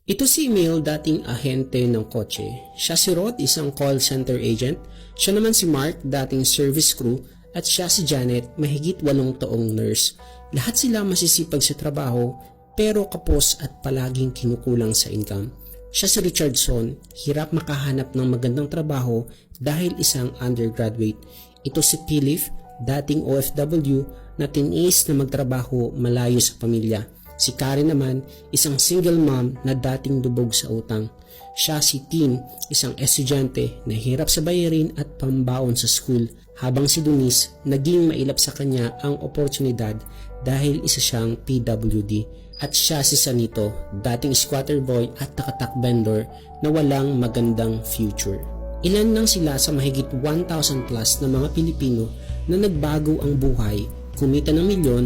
Ito si Emil, dating ahente ng kotse. Siya si Rod, isang call center agent. Siya naman si Mark, dating service crew. At siya si Janet, mahigit 8 taong nurse. Lahat sila masisipag sa trabaho, pero kapos at palaging kinukulang sa income. Siya si Richardson, hirap makahanap ng magandang trabaho dahil isang undergraduate. Ito si Philip, dating OFW na tiniis na magtrabaho malayo sa pamilya. Si Karen naman, isang single mom na dating lubog sa utang. Siya si Tim, isang estudyante na hirap sa bayarin at pambaon sa school. Habang si Denise, naging mailap sa kanya ang oportunidad dahil isa siyang PWD. At siya si Sanito, dating squatter boy at takatak vendor na walang magandang future. Ilan lang sila sa mahigit 1,000 plus na mga Pilipino na nagbago ang buhay, kumita ng milyon,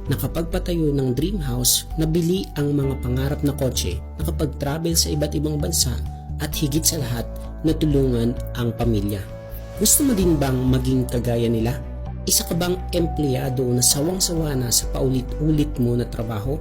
nakapagpatayo ng dream house, nabili ang mga pangarap na kotse, nakapag-travel sa iba't ibang bansa, at higit sa lahat, natulungan ang pamilya. Gusto mo din bang maging kagaya nila? Isa ka bang empleyado na sawang-sawa na sa paulit-ulit mo na trabaho?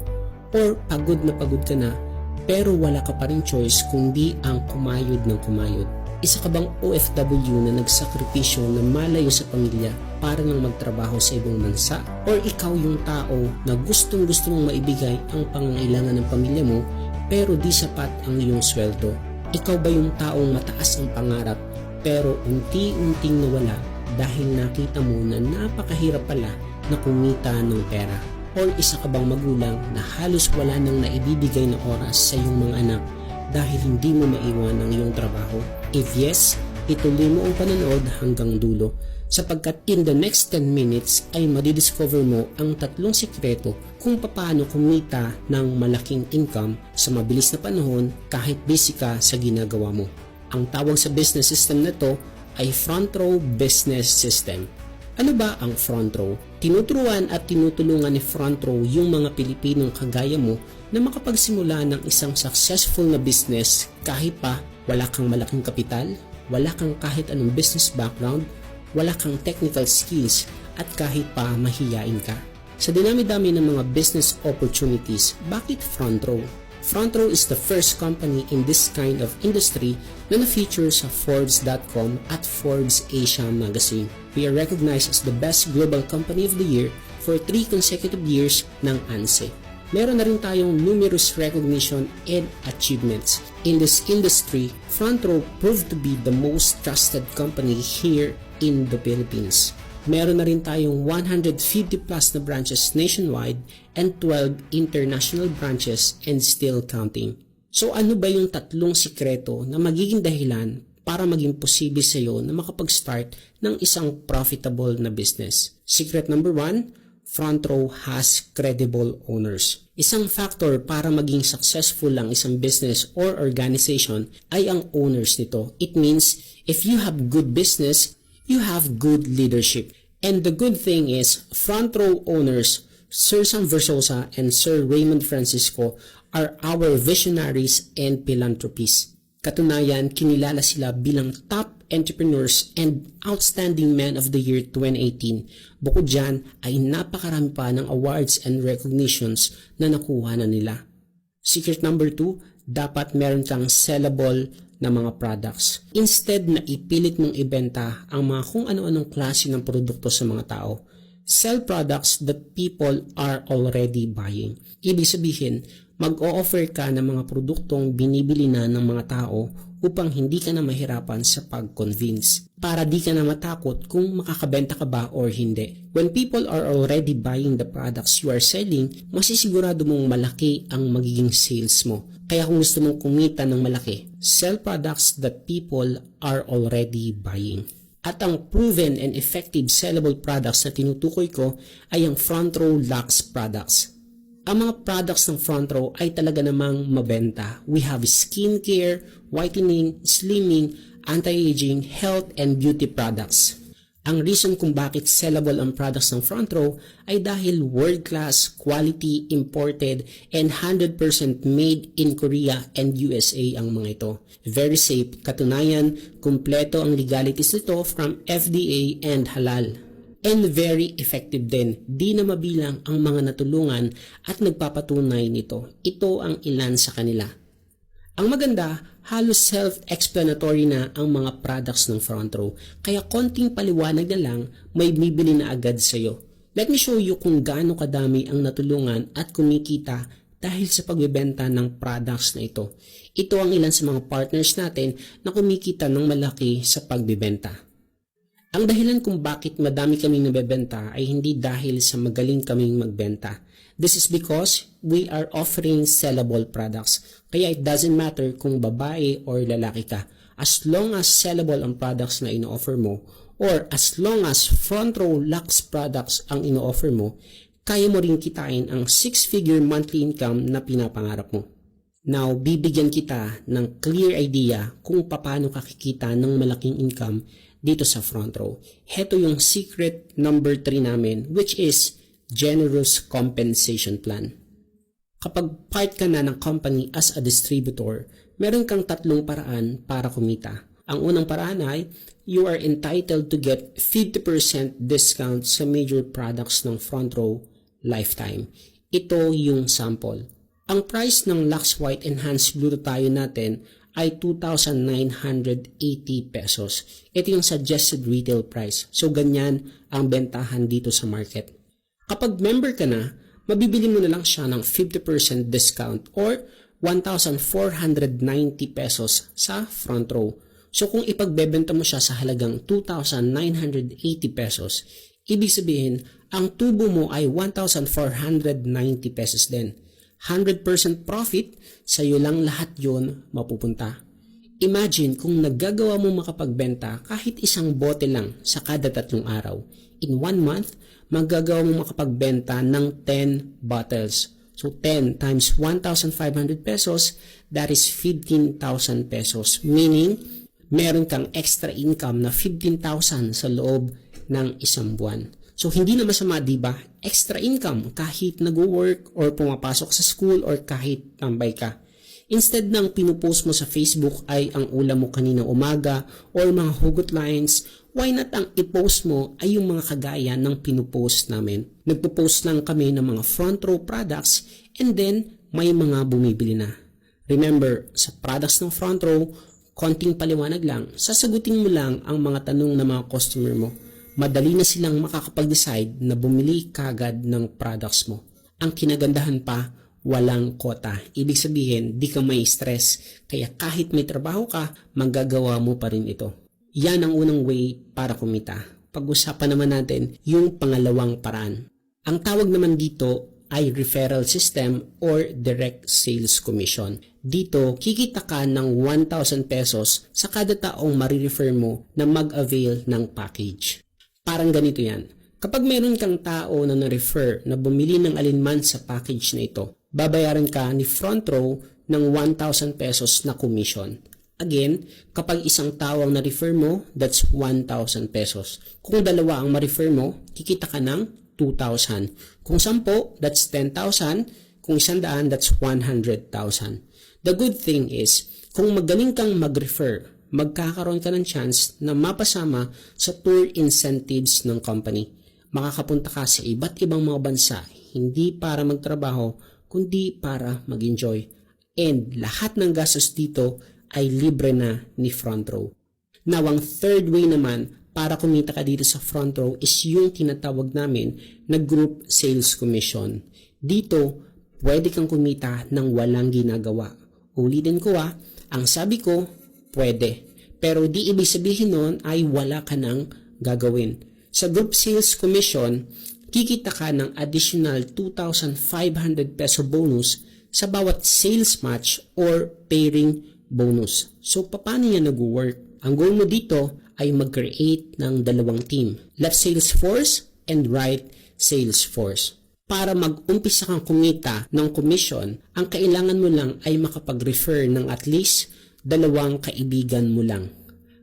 Or pagod na pagod ka na, pero wala ka pa rin choice kundi ang kumayod ng kumayod? Isa ka bang OFW na nagsakripisyo na malayo sa pamilya para lang magtrabaho sa ibang bansa? Or ikaw yung tao na gustong-gusto mong maibigay ang pangangailangan ng pamilya mo pero di sapat ang iyong sweldo? Ikaw ba yung taong mataas ang pangarap pero unti-unting nawala dahil nakita mo na napakahirap pala na kumita ng pera? Or isa ka bang magulang na halos wala nang naibibigay na oras sa iyong mga anak dahil hindi mo maiwan ang iyong trabaho? If yes, ituloy mo ang panonood hanggang dulo sapagkat in the next 10 minutes ay madidiscover mo ang 3 sikreto kung paano kumita ng malaking income sa mabilis na panahon kahit busy ka sa ginagawa mo. Ang tawag sa business system na to ay Front Row Business System. Ano ba ang Front Row? Tinuturuan at tinutulungan ni Front Row yung mga Pilipinong kagaya mo na makapagsimula ng isang successful na business kahit pa wala kang malaking kapital, wala kang kahit anong business background, wala kang technical skills, at kahit pa mahiyain ka. Sa dinami-dami ng mga business opportunities, bakit Front Row? Front Row is the first company in this kind of industry na na-feature sa Forbes.com at Forbes Asia magazine. We are recognized as the best global company of the year for 3 consecutive years ng ANSE. Meron na rin tayong numerous recognition and achievements. In this industry, Front Row proved to be the most trusted company here in the Philippines. Meron na rin tayong 150 plus na branches nationwide and 12 international branches and still counting. So ano ba yung 3 sikreto na magiging dahilan para maging posible sa iyo na makapag-start ng isang profitable na business? Secret number 1, Front Row has credible owners. Isang factor para maging successful ang isang business or organization ay ang owners nito. It means if you have good business, you have good leadership. And the good thing is, Front Row owners, Sir Sam Versosa and Sir Raymond Francisco are our visionaries and philanthropists. Katunayan, kinilala sila bilang top entrepreneurs and outstanding men of the year 2018. Bukod dyan ay napakarami pa ng awards and recognitions na nakuha na nila. Secret number 2, dapat meron kang sellable na mga products. Instead na ipilit mong ibenta ang mga kung ano-anong klase ng produkto sa mga tao, sell products that people are already buying. Ibig sabihin, mag-o-offer ka ng mga produktong binibili na ng mga tao upang hindi ka na mahirapan sa pag-convince. Para di ka na matakot kung makakabenta ka ba or hindi. When people are already buying the products you are selling, masisigurado mong malaki ang magiging sales mo. Kaya kung gusto mong kumita ng malaki, sell products that people are already buying. At ang proven and effective sellable products na tinutukoy ko ay ang Front Row Lux products. Ang mga products ng Front Row ay talaga namang mabenta. We have skincare, whitening, slimming, anti-aging, health, and beauty products. Ang reason kung bakit sellable ang products ng Front Row ay dahil world-class, quality, imported, and 100% made in Korea and USA ang mga ito. Very safe, katunayan, kumpleto ang legalities nito from FDA and halal. And very effective din. Di na mabilang ang mga natulungan at nagpapatunay nito. Ito ang ilan sa kanila. Ang maganda, halos self-explanatory na ang mga products ng front row. Kaya konting paliwanag na lang, may bibili na agad sa'yo. Let me show you kung gaano kadami ang natulungan at kumikita dahil sa pagbebenta ng products na ito. Ito ang ilan sa mga partners natin na kumikita ng malaki sa pagbebenta. Ang dahilan kung bakit madami kaming nabebenta ay hindi dahil sa magaling kaming magbenta. This is because we are offering sellable products. Kaya it doesn't matter kung babae or lalaki ka. As long as sellable ang products na ino-offer mo or as long as front row Lux products ang ino-offer mo, kaya mo rin kitain ang 6-figure monthly income na pinapangarap mo. Now, bibigyan kita ng clear idea kung paano ka kikita ng malaking income dito sa front row. Heto yung secret number 3 namin, which is generous compensation plan. Kapag part ka na ng company as a distributor, meron kang 3 paraan para kumita. Ang unang paraan ay, you are entitled to get 50% discount sa major products ng front row lifetime. Ito yung sample. Ang price ng Lux White Enhanced Glutathione natin ay 2,980 pesos. Ito yung suggested retail price. So ganyan ang bentahan dito sa market. Kapag member ka na, mabibili mo na lang siya ng 50% discount or 1,490 pesos sa front row. So kung ipagbebenta mo siya sa halagang 2,980 pesos, ibig sabihin, ang tubo mo ay 1,490 pesos din. 100% profit, sa'yo lang lahat yon mapupunta. Imagine kung naggagawa mo makapagbenta kahit isang bote lang sa kada 3 araw. In 1 month, magagawa mo makapagbenta ng 10 bottles. So 10 times 1,500 pesos, that is 15,000 pesos. Meaning, meron kang extra income na 15,000 sa loob ng isang buwan. So hindi na masama, diba? Extra income kahit nag-work or pumapasok sa school or kahit tambay ka. Instead ng pinupost mo sa Facebook ay ang ulam mo kaninang umaga or mga hugot lines, why not ang i-post mo ay yung mga kagaya ng pinupost namin. Nagpo-post lang kami ng mga front row products and then may mga bumibili na. Remember, sa products ng front row, konting paliwanag lang, sasagutin mo lang ang mga tanong ng mga customer mo. Madali na silang makakapag-decide na bumili kagad ng products mo. Ang kinagandahan pa, walang kota. Ibig sabihin, di ka may stress. Kaya kahit may trabaho ka, magagawa mo pa rin ito. Yan ang unang way para kumita. Pag-usapan naman natin yung pangalawang paraan. Ang tawag naman dito ay referral system or direct sales commission. Dito, kikita ka ng 1,000 pesos sa kada taong marirefer mo na mag-avail ng package. Parang ganito yan. Kapag meron kang tao na na-refer na bumili ng alinman sa package na ito, babayaran ka ni front row ng 1,000 pesos na commission. Again, kapag isang tao ang na-refer mo, that's 1,000 pesos. Kung dalawa ang ma-refer mo, kikita ka ng 2,000. Kung 10, that's 10,000. Kung 100, that's 100,000. The good thing is, kung magaling kang mag-refer, magkakaroon ka ng chance na mapasama sa tour incentives ng company. Makakapunta ka sa iba't ibang mga bansa, hindi para magtrabaho, kundi para mag-enjoy. And lahat ng gastos dito ay libre na ni front row. Now, ang third way naman para kumita ka dito sa front row is yung tinatawag namin na group sales commission. Dito, pwede kang kumita ng walang ginagawa. Ulitin ko ang sabi ko, pwede. Pero di ibig sabihin nun ay wala ka nang gagawin. Sa group sales commission, kikita ka ng additional 2,500 peso bonus sa bawat sales match or pairing bonus. So, paano yan nag-work? Ang goal mo dito ay mag-create ng 2 team. Left sales force and right sales force. Para mag-umpisa kang kumita ng commission, ang kailangan mo lang ay makapag-refer ng at least 2 kaibigan mo lang.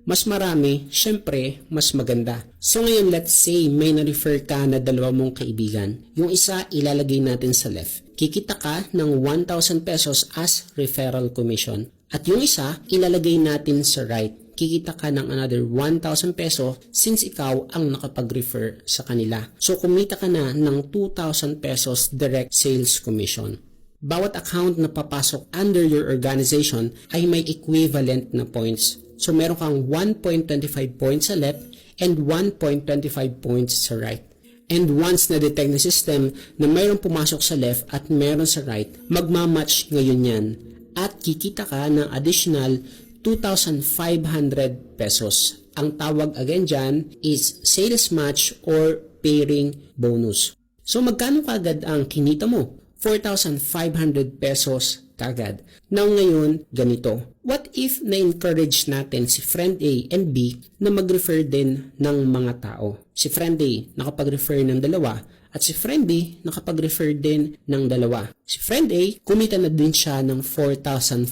Mas marami, syempre, mas maganda. So ngayon, let's say may na-refer ka na 2 mong kaibigan. Yung isa, ilalagay natin sa left. Kikita ka ng 1,000 pesos as referral commission. At yung isa, ilalagay natin sa right. Kikita ka ng another 1,000 peso since ikaw ang nakapag-refer sa kanila. So kumita ka na ng 2,000 pesos direct sales commission. bawat account na papasok under your organization ay may equivalent na points. So meron kang 1.25 points sa left and 1.25 points sa right. And once na-detect ng system na mayroong pumasok sa left at mayroon sa right, magmamatch ngayon yan. At kikita ka ng additional 2,500 pesos. Ang tawag again dyan is sales match or pairing bonus. So magkano kagad ang kinita mo? 4,500 pesos kagad. Now ngayon, ganito. What if na-encourage natin si friend A and B na mag-refer din ng mga tao? Si friend A nakapag-refer ng dalawa at si friend B nakapag-refer din ng dalawa. Si friend A, kumita na din siya ng 4,500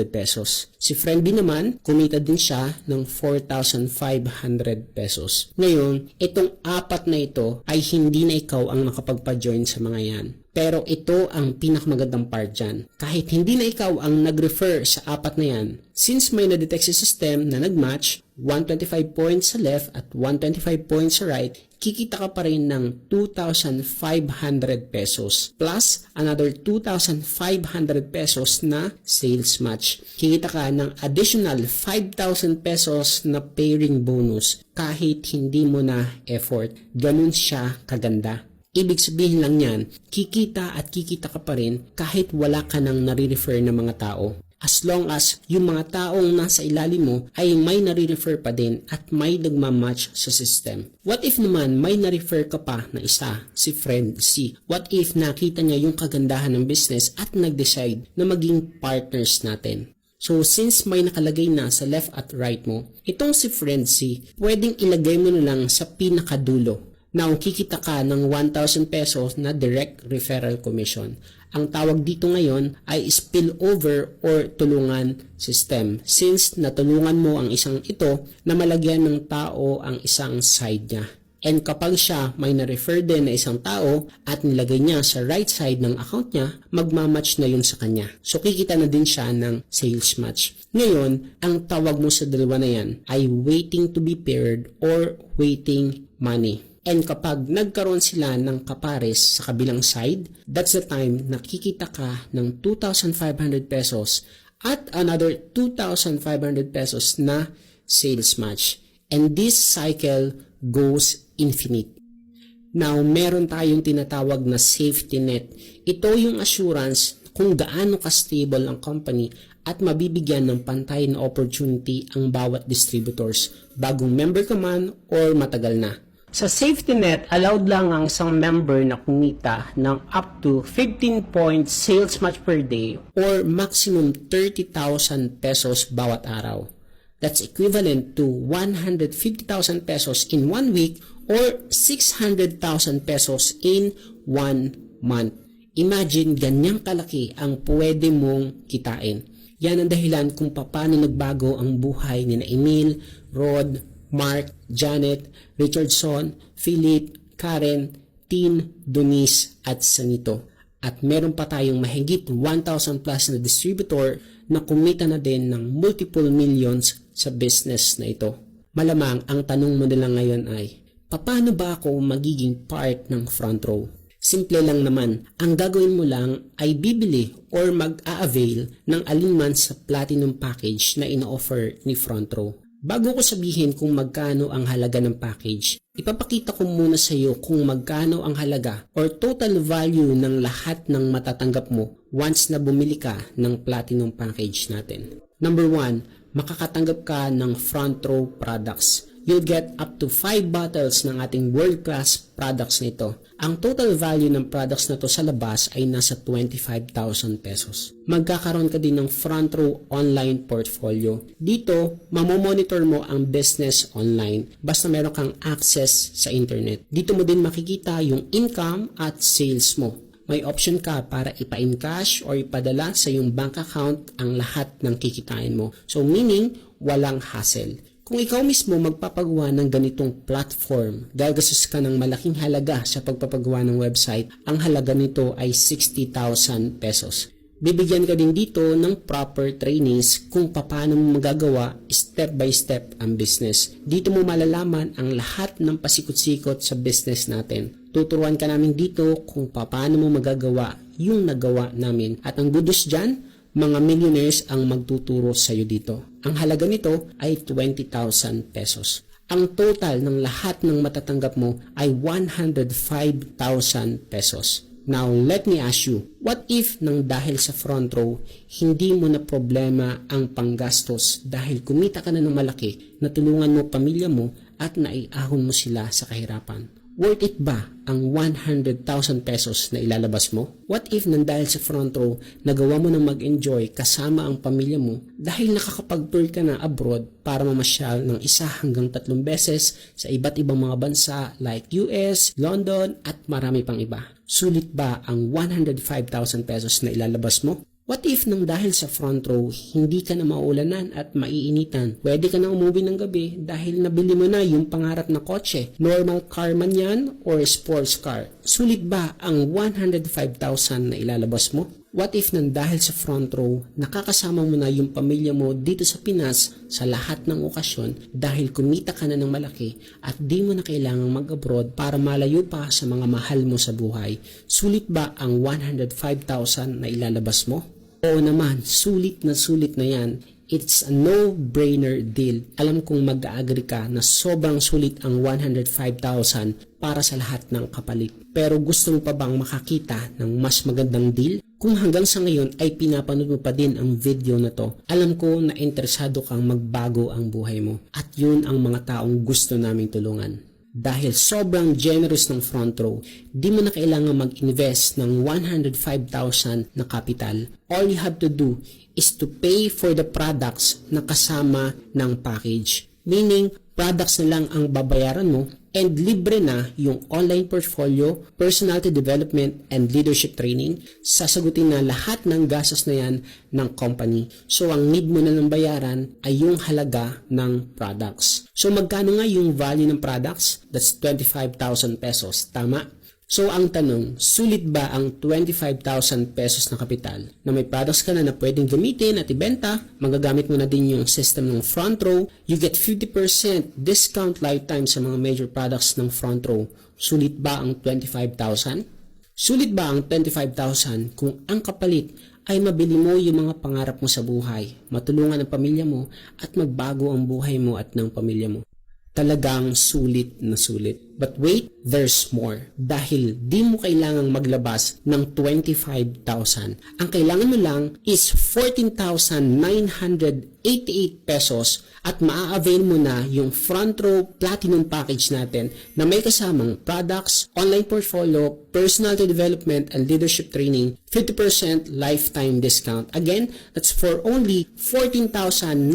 pesos. Si friend B naman, kumita din siya ng 4,500 pesos. Ngayon, itong apat na ito ay hindi na ikaw ang nakapagpa-join sa mga yan. Pero ito ang pinakamagandang part dyan. Kahit hindi na ikaw ang nag-refer sa apat na yan, since may na-detect si system na nag-match, 125 points sa left at 125 points sa right, kikita ka pa rin ng 2,500 pesos plus another 2,500 pesos na sales match. Kikita ka ng additional 5,000 pesos na pairing bonus kahit hindi mo na effort. Ganun siya kaganda. Ibig sabihin lang yan, kikita at kikita ka pa rin kahit wala ka nang nare-refer na mga tao. As long as yung mga taong nasa ilalim mo ay may nare-refer pa din at may nagmamatch sa system. What if naman may na-refer ka pa na isa, si friend C? What if nakita niya yung kagandahan ng business at nag-decide na maging partners natin? So since may nakalagay na sa left at right mo, itong si friend C, pwedeng ilagay mo na lang sa pinakadulo. Now, kikita ka ng 1,000 pesos na direct referral commission. Ang tawag dito ngayon ay spillover or tulungan system. Since natulungan mo ang isang ito na malagyan ng tao ang isang side niya. And kapag siya may na-refer din na isang tao at nilagay niya sa right side ng account niya, magmamatch na yun sa kanya. So, kikita na din siya ng sales match. Ngayon, ang tawag mo sa dalawa na yan ay waiting to be paired or waiting money. And kapag nagkaroon sila ng kapares sa kabilang side, that's the time na kikita ka ng 2,500 pesos at another 2,500 pesos na sales match. And this cycle goes infinite. Now, meron tayong tinatawag na safety net. Ito yung assurance kung gaano ka-stable ang company at mabibigyan ng pantay na opportunity ang bawat distributors, bagong member ka man or matagal na. Sa safety net, allowed lang ang isang member na kumita ng up to 15 points sales match per day or maximum 30,000 pesos bawat araw. That's equivalent to 150,000 pesos in 1 week or 600,000 pesos in 1 month. Imagine ganyang kalaki ang pwede mong kitain. Yan ang dahilan kung paano nagbago ang buhay ni Emil, Rod, Mark, Janet, Richardson, Philip, Karen, Tin, Donice at Sanito. At meron pa tayong mahigit 1,000 plus na distributor na kumita na din ng multiple millions sa business na ito. Malamang ang tanong mo nila ngayon ay, paano ba ako magiging part ng front row? Simple lang naman, ang gagawin mo lang ay bibili or mag-a-avail ng alinman sa platinum package na ino-offer ni front row. Bago ko sabihin kung magkano ang halaga ng package, ipapakita ko muna sa iyo kung magkano ang halaga or total value ng lahat ng matatanggap mo once na bumili ka ng platinum package natin. Number 1, makakatanggap ka ng front row products. You'll get up to 5 bottles ng ating world-class products nito. Ang total value ng products na to sa labas ay nasa 25,000 pesos. Magkakaroon ka din ng front row online portfolio. Dito, mamomonitor mo ang business online basta meron kang access sa internet. Dito mo din makikita yung income at sales mo. May option ka para ipa-encash or ipadala sa iyong bank account ang lahat ng kikitain mo. So meaning, walang hassle. Kung ikaw mismo magpapagawa ng ganitong platform, gagastos ka ng malaking halaga sa pagpapagawa ng website, ang halaga nito ay 60,000 pesos. Bibigyan ka din dito ng proper trainings kung paano mo magagawa step by step ang business. Dito mo malalaman ang lahat ng pasikot-sikot sa business natin. Tuturuan ka namin dito kung paano mo magagawa yung nagawa namin. At ang good news dyan, mga millionaires ang magtuturo sa iyo dito. Ang halaga nito ay 20,000 pesos. Ang total ng lahat ng matatanggap mo ay 105,000 pesos. Now, let me ask you, what if nang dahil sa front row, hindi mo na problema ang panggastos dahil kumita ka na ng malaki, natulungan mo pamilya mo at naiahon mo sila sa kahirapan? Worth it ba ang 100,000 pesos na ilalabas mo? What if nang dahil sa front row, nagawa mo na mag-enjoy kasama ang pamilya mo dahil nakakapag-tour ka na abroad para mamasyal ng 1 hanggang 3 beses sa iba't ibang mga bansa like US, London at marami pang iba? Sulit ba ang 105,000 pesos na ilalabas mo? What if nang dahil sa front row, hindi ka na mauulanan at maiinitan? Pwede ka na umuwi ng gabi dahil nabili mo na yung pangarap na kotse. Normal car man yan or sports car. Sulit ba ang 105,000 na ilalabas mo? What if nang dahil sa front row, nakakasama mo na yung pamilya mo dito sa Pinas sa lahat ng okasyon dahil kumita ka na ng malaki at di mo na kailangang mag-abroad para malayo pa sa mga mahal mo sa buhay? Sulit ba ang 105,000 na ilalabas mo? Oo naman, sulit na yan. It's a no-brainer deal. Alam kong mag-agree ka na sobrang sulit ang 105,000 para sa lahat ng kapalit. Pero gusto mo pa bang makakita ng mas magandang deal? Kung hanggang sa ngayon ay pinapanood mo pa din ang video na to, alam ko na interesado kang magbago ang buhay mo. At yun ang mga taong gusto naming tulungan. Dahil sobrang generous ng front row, di mo na kailangan mag-invest ng 105,000 na capital. All you have to do is to pay for the products na kasama ng package. Meaning, products na lang ang babayaran mo and libre na yung online portfolio, personality development, and leadership training. Sasagutin na lahat ng gastos na yan ng company. So, ang need mo na ng bayaran ay yung halaga ng products. So, magkano nga yung value ng products? That's 25,000 pesos. Tama? So, ang tanong, sulit ba ang 25,000 pesos na kapital na may products ka na na pwedeng gamitin at ibenta? Magagamit mo na din yung system ng front row. You get 50% discount lifetime sa mga major products ng front row. Sulit ba ang 25,000? Sulit ba ang 25,000 kung ang kapalit ay mabili mo yung mga pangarap mo sa buhay, matulungan ang pamilya mo at magbago ang buhay mo at ng pamilya mo? Talagang sulit na sulit. But wait, there's more. Dahil di mo kailangang maglabas ng 25,000. Ang kailangan mo lang is 14,988 pesos at maa-avail mo na yung front row platinum package natin na may kasamang products, online portfolio, personality development, and leadership training, 50% lifetime discount. Again, that's for only 14,988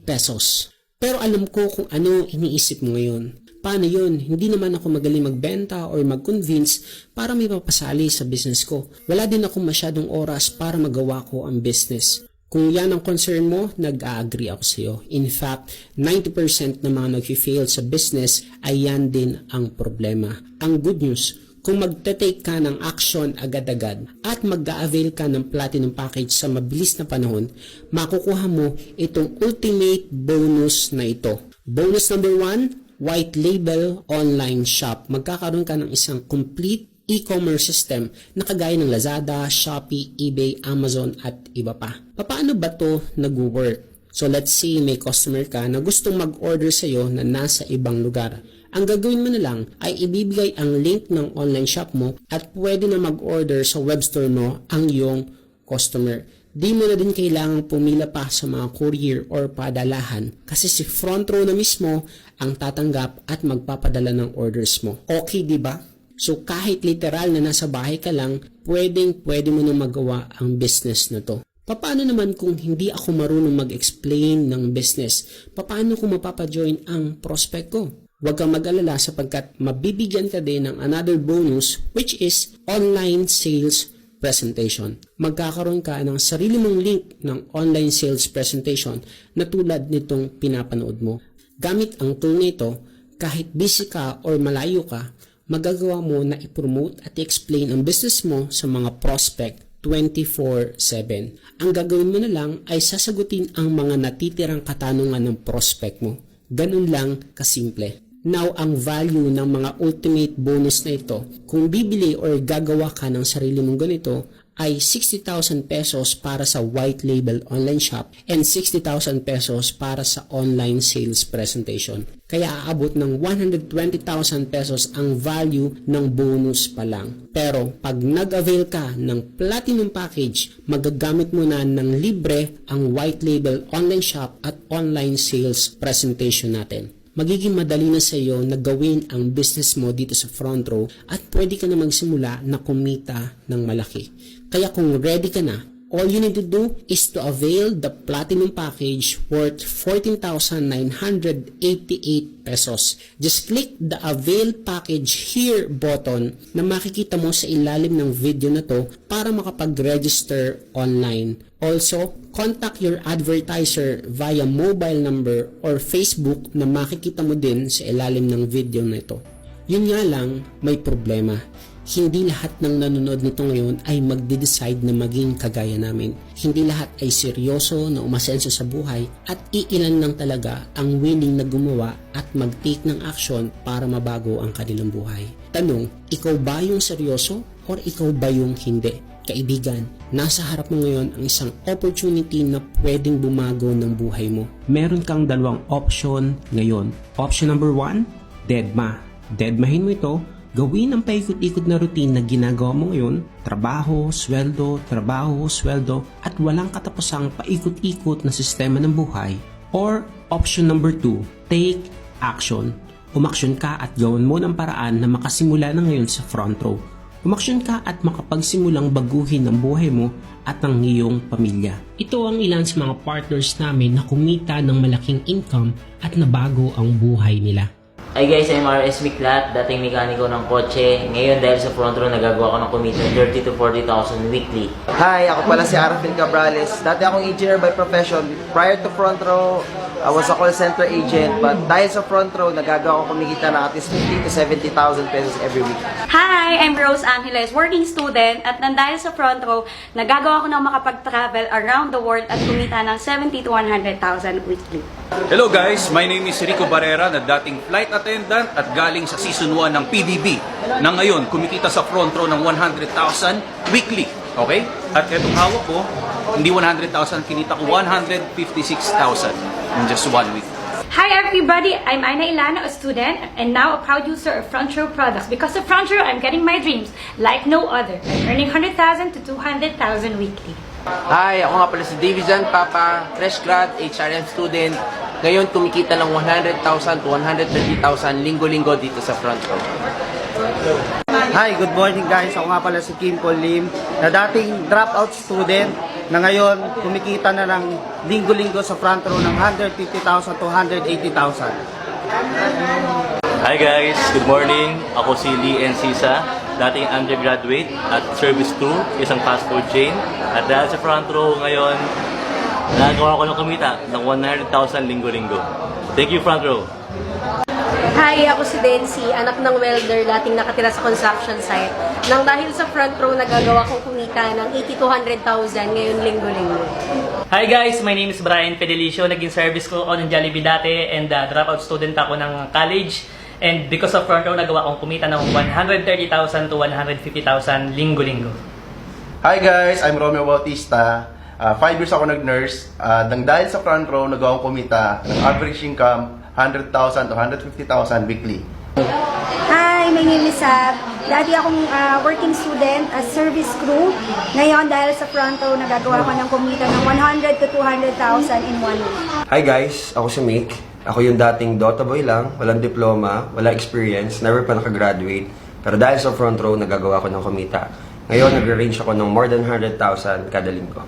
pesos. Pero alam ko kung ano iniisip mo ngayon. Paano yun? Hindi naman ako magaling magbenta or mag-convince para may papasali sa business ko. Wala din ako masyadong oras para magawa ko ang business. Kung yan ang concern mo, nag-a-agree ako sa iyo. In fact, 90% ng mga nag-fail sa business ay yan din ang problema. Ang good news, kung magte-take ka ng action agad-agad at mag-a-avail ka ng platinum package sa mabilis na panahon, makukuha mo itong ultimate bonus na ito. Bonus number 1, white label online shop. Magkakaroon ka ng isang complete e-commerce system na kagaya ng Lazada, Shopee, eBay, Amazon at iba pa. Paano ba to nag-work? So let's say may customer ka na gustong mag-order sa iyo na nasa ibang lugar. Ang gagawin mo na lang ay ibibigay ang link ng online shop mo at pwede na mag-order sa web store mo ang iyong customer. Di mo na din kailangang pumila pa sa mga courier or padalahan kasi si front row na mismo ang tatanggap at magpapadala ng orders mo. Okay, di ba? So kahit literal na nasa bahay ka lang, pwede mo na magawa ang business na to. Paano naman kung hindi ako marunong mag-explain ng business? Paano ko mapapajoin ang prospect ko? Huwag kang mag-alala sapagkat mabibigyan ka din ng another bonus which is online sales presentation. Magkakaroon ka ng sarili mong link ng online sales presentation na tulad nitong pinapanood mo. Gamit ang tool nito, kahit busy ka or malayo ka, magagawa mo na i-promote at i-explain ang business mo sa mga prospect 24/7. Ang gagawin mo na lang ay sasagutin ang mga natitirang katanungan ng prospect mo. Ganun lang kasimple. Now, ang value ng mga ultimate bonus na ito, kung bibili or gagawa ka ng sarili mong ganito, ay 60,000 pesos para sa white label online shop and 60,000 pesos para sa online sales presentation. Kaya aabot ng 120,000 pesos ang value ng bonus pa lang. Pero pag nag-avail ka ng platinum package, magagamit mo na ng libre ang white label online shop at online sales presentation natin. Magiging madali na sa iyo na gawin ang business mo dito sa front row at pwede ka na magsimula na kumita ng malaki. Kaya kung ready ka na, all you need to do is to avail the platinum package worth 14,988 pesos. Just click the avail package here button na makikita mo sa ilalim ng video na to para makapag-register online. Also, contact your advertiser via mobile number or Facebook na makikita mo din sa ilalim ng video na ito. Yun nga lang, may problema. Hindi lahat ng nanonood nito ngayon ay magde-decide na maging kagaya namin. Hindi lahat ay seryoso na umasenso sa buhay at iilan lang talaga ang willing na gumawa at mag-take ng action para mabago ang kanilang buhay. Tanong, ikaw ba yung seryoso or ikaw ba yung hindi? Kaibigan, nasa harap mo ngayon ang isang opportunity na pwedeng bumago ng buhay mo. Meron kang dalawang option ngayon. Option number 1, deadma. Deadmahin mo ito. Gawin ang paikot-ikot na routine na ginagawa mo ngayon, trabaho, sweldo, at walang katapusang paikot-ikot na sistema ng buhay. Or option number 2, take action. Umaksyon ka at gawan mo ng paraan na makasimula na ngayon sa front row. Umaksyon ka at makapagsimulang baguhin ang buhay mo at ang iyong pamilya. Ito ang ilan sa mga partners namin na kumita ng malaking income at nabago ang buhay nila. Hi guys, I'm RS Miklat, dating mekaniko ng kotse. Ngayon dahil sa front row, nagagawa ko ng commission 30 to 40,000 weekly. Hi, ako pala si Arafin Cabrales. Dati akong engineer by profession. Prior to front row, I was a call center agent. But dahil sa front row, nagagawa ko kumikita ng at least 50 to 70,000 pesos every week. Hi, I'm Rose Angeles, working student. At dahil sa front row, nagagawa ko ng makapag-travel around the world at kumita ng 70 to 100,000 weekly. Hello guys, my name is Rico Barrera na dating flight attendant at galing sa season 1 ng PBB na ngayon kumikita sa front row ng 100,000 weekly. Okay? At etong hawak ko, hindi 100,000, kinita ko 156,000 in just 1 week. Hi everybody, I'm Aina Ilana, a student and now a proud user of Front Row products. Because of Front Row, I'm getting my dreams like no other. I'm earning 100,000 to 200,000 weekly. Hi, ako nga pala si Davison Papa, fresh grad, HRM student. Ngayon kumikita ng 100,000 to 130,000 linggo-linggo dito sa front row. Hi, good morning guys. Ako nga pala si Kim Paul Lim, na dating dropout student na ngayon kumikita na ng linggo-linggo sa front row ng 150,000 to 180,000. Hi guys, good morning. Ako si Lee N. Sisa, dating undergraduate at service crew, isang fast food chain. At dahil sa front row ngayon, nagawa ko ng kumita ng 100,000 linggo-linggo. Thank you, front row. Hi, ako si Dency, anak ng welder, dating nakatira sa construction site. Nang dahil sa front row, nagagawa kong kumita ng 80 to 100,000 ngayon linggo-linggo. Hi guys, my name is Brian Fedelicio. Naging service ko ako ng Jollibee dati and dropout student ako ng college. And because of front row, nagawa kong kumita ng 130,000 to 150,000 linggo-linggo. Hi guys, I'm Romeo Bautista. 5 years ako nag-nurse. Nang dahil sa front row, nagawa kong kumita ng average income 100,000 to 150,000 weekly. Hi, my name is Sab. Dati akong working student as service crew. Ngayon, dahil sa front row, nagagawa ko ng kumita ng 100 to 200,000 in 1 week. Hi guys, ako si Mick. Ako yung dating Dota boy lang, walang diploma, walang experience, never pa nakagraduate. Pero dahil sa front row, nagagawa ko ng kumita. Ngayon, nagre-range ako ng more than 100,000 kada linggo.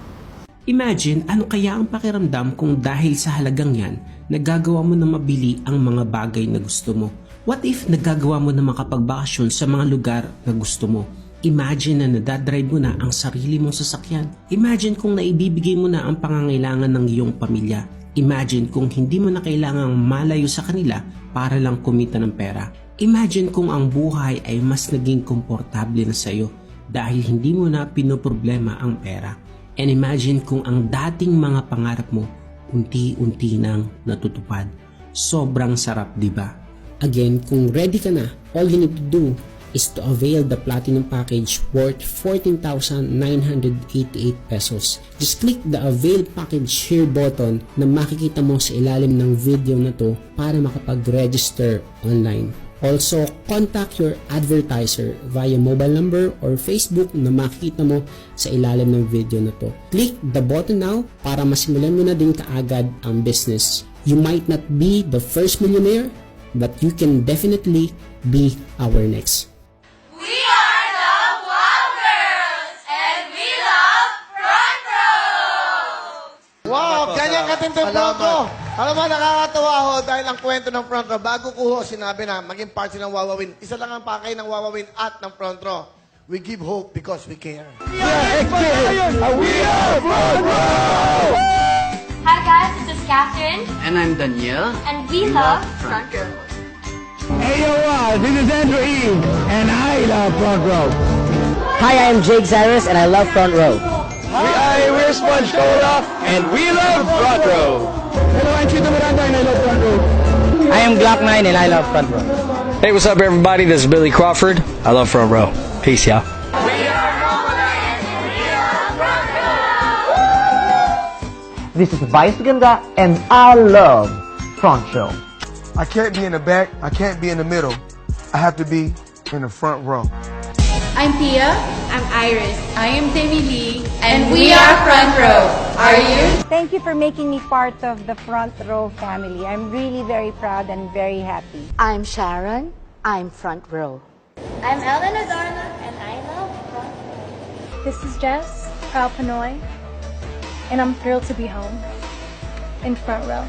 Imagine ano kaya ang pakiramdam kung dahil sa halagang yan, nagagawa mo na mabili ang mga bagay na gusto mo. What if nagagawa mo na makapagbakasyon sa mga lugar na gusto mo? Imagine na nadadrive mo na ang sarili mong sasakyan. Imagine kung naibibigay mo na ang pangangailangan ng iyong pamilya. Imagine kung hindi mo na kailangang malayo sa kanila para lang kumita ng pera. Imagine kung ang buhay ay mas naging komportable na sa'yo. dahil hindi mo na pinoproblema ang pera. And imagine kung ang dating mga pangarap mo unti-unti nang natutupad. Sobrang sarap, di ba? Again, kung ready ka na, all you need to do is to avail the Platinum Package worth 14,988 pesos. Just click the Avail Package Here button na makikita mo sa ilalim ng video na to para makapag-register online. Also, contact your advertiser via mobile number or Facebook na makikita mo sa ilalim ng video na to. Click the button now para masimulan mo na din kaagad ang business. You might not be the first millionaire, but you can definitely be our next. We are the Wow Girls, and we love Front Row! Wow, ganyan katindi Front Row. Alam mo, nakakatawa ho dahil ang kwento ng Front Row, bago ko ho sinabi na maging part ng Wawawin, isa lang ang pakay ng Wawawin at ng Front Row. We give hope because we care. We are Front Row! Hi guys, this is Catherine. And I'm Daniel. And we love Front Row. Hey yo, this is Andrew E. And I love Front Row. Hi, I'm Jake Cyrus, and I love Front Row. We're Sponge Cola, and we love Front Row. Hello, I'm Chito Miranda, and I love Front Row. I am Glock 9, and I love Front Row. Hey, what's up, everybody? This is Billy Crawford. I love Front Row. Peace, y'all. This is Vice Ganda, and I love Front Row. I can't be in the back, I can't be in the middle. I have to be in the front row. I'm Pia. I'm Iris. I am Demi Lee. And we are Front Row. Are you? Thank you for making me part of the Front Row family. I'm really very proud and very happy. I'm Sharon. I'm Front Row. I'm Ellen Adorno, and I love Front Row. This is Jess, proud Pinoy, and I'm thrilled to be home in Front Row.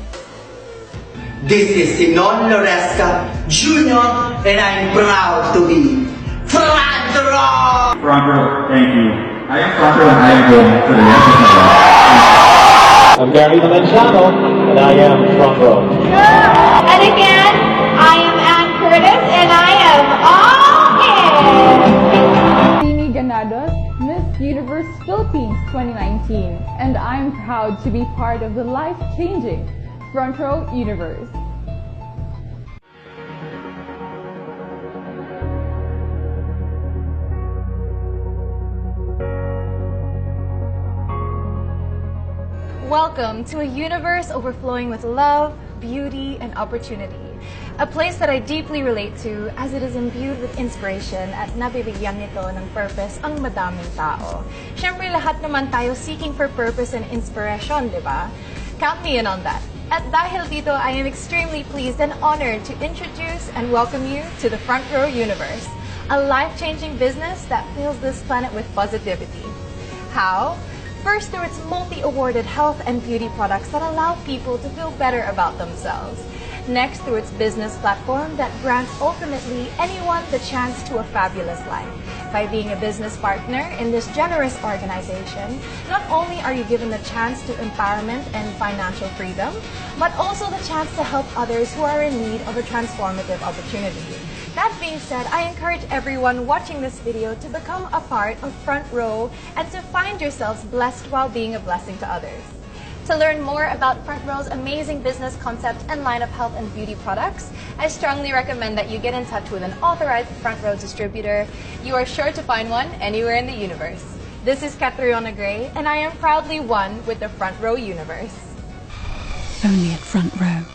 This is Sinon Loresca Jr., and I'm proud to be Front Row! Front Row, thank you. I am Front Row, and I am going for the rest of my life. I'm Gary Valenciano, and I am Front Row. And again, I am Ann Curtis, and I am all in. Amy Ganados, Miss Universe Philippines 2019, and I'm proud to be part of the life-changing Front Row Universe. Welcome to a universe overflowing with love, beauty, and opportunity. A place that I deeply relate to as it is imbued with inspiration at nabibigyan nito ng purpose ang madaming tao. Siyempre lahat naman tayo seeking for purpose and inspiration, di ba? Count me in on that. At dahil dito, I am extremely pleased and honored to introduce and welcome you to the Front Row Universe, a life-changing business that fills this planet with positivity. How? First, through its multi-awarded health and beauty products that allow people to feel better about themselves. Next, through its business platform that grants ultimately anyone the chance to a fabulous life. By being a business partner in this generous organization, not only are you given the chance to empowerment and financial freedom, but also the chance to help others who are in need of a transformative opportunity. That being said, I encourage everyone watching this video to become a part of Front Row and to find yourselves blessed while being a blessing to others. To learn more about Front Row's amazing business concept and line of health and beauty products, I strongly recommend that you get in touch with an authorized Front Row distributor. You are sure to find one anywhere in the universe. This is Catriona Gray, and I am proudly one with the Front Row Universe. Only at Front Row.